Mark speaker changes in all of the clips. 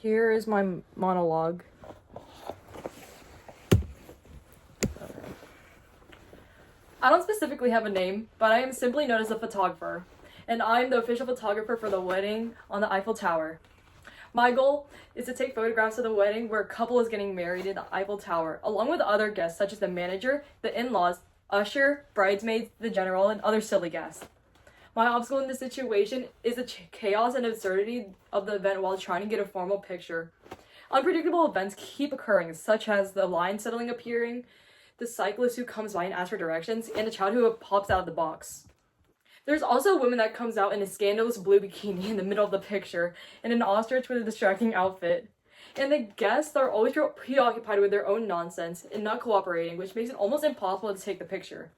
Speaker 1: Here is my monologue. I don't specifically have a name, but I am simply known as a photographer, and I'm the official photographer for the wedding on the Eiffel Tower. My goal is to take photographs of the wedding where a couple is getting married in the Eiffel Tower, along with other guests such as the manager, the in-laws, usher, bridesmaids, the general, and other silly guests. My obstacle in this situation is the chaos and absurdity of the event while trying to get a formal picture. Unpredictable events keep occurring, such as the lion suddenly appearing, the cyclist who comes by and asks for directions, and the child who pops out of the box. There's also a woman that comes out in a scandalous blue bikini in the middle of the picture, and an ostrich with a distracting outfit. And the guests are always preoccupied with their own nonsense and not cooperating, which makes it almost impossible to take the picture.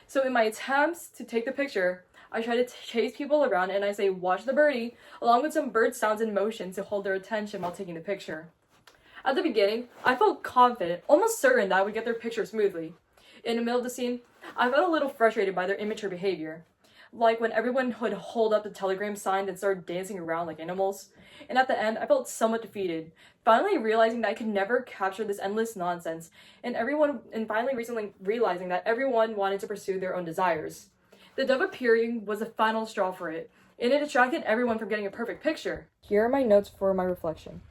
Speaker 1: So in my attempts to take the picture, I try to chase people around and I say, "Watch the birdie," along with some bird sounds and motions to hold their attention while taking the picture. At the beginning, I felt confident, almost certain that I would get their picture smoothly. In the middle of the scene, I felt a little frustrated by their immature behavior. Like when everyone would hold up the telegram sign and start dancing around like animals. And at the end, I felt somewhat defeated, finally realizing that I could never capture this endless nonsense, and finally recently realizing that everyone wanted to pursue their own desires. The dove appearing was the final straw for it, and it distracted everyone from getting a perfect picture. Here are my notes for my reflection.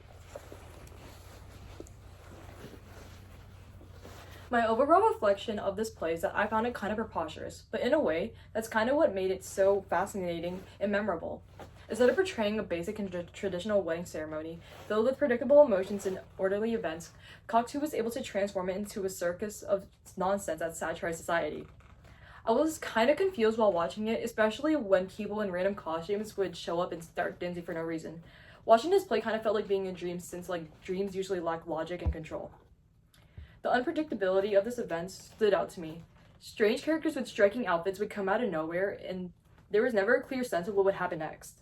Speaker 1: My overall reflection of this play is that I found it kind of preposterous, but in a way, that's kind of what made it so fascinating and memorable. Instead of portraying a basic and traditional wedding ceremony, filled with predictable emotions and orderly events, Cocteau was able to transform it into a circus of nonsense that satirized society. I was kind of confused while watching it, especially when people in random costumes would show up and start dancing for no reason. Watching this play kind of felt like being a dream, since dreams usually lack logic and control. The unpredictability of this event stood out to me. Strange characters with striking outfits would come out of nowhere, and there was never a clear sense of what would happen next.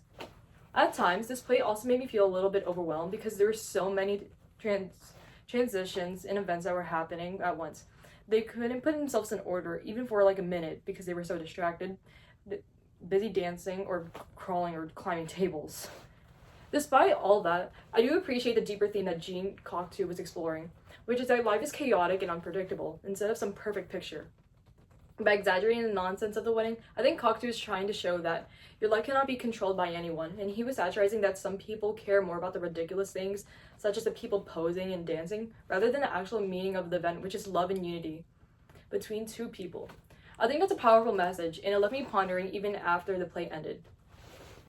Speaker 1: At times, this play also made me feel a little bit overwhelmed because there were so many transitions and events that were happening at once. They couldn't put themselves in order, even for like a minute, because they were so distracted, busy dancing or crawling or climbing tables. Despite all that, I do appreciate the deeper theme that Jean Cocteau was exploring, which is that life is chaotic and unpredictable, instead of some perfect picture. By exaggerating the nonsense of the wedding, I think Cocteau is trying to show that your life cannot be controlled by anyone, and he was satirizing that some people care more about the ridiculous things, such as the people posing and dancing, rather than the actual meaning of the event, which is love and unity between two people. I think that's a powerful message, and it left me pondering even after the play ended.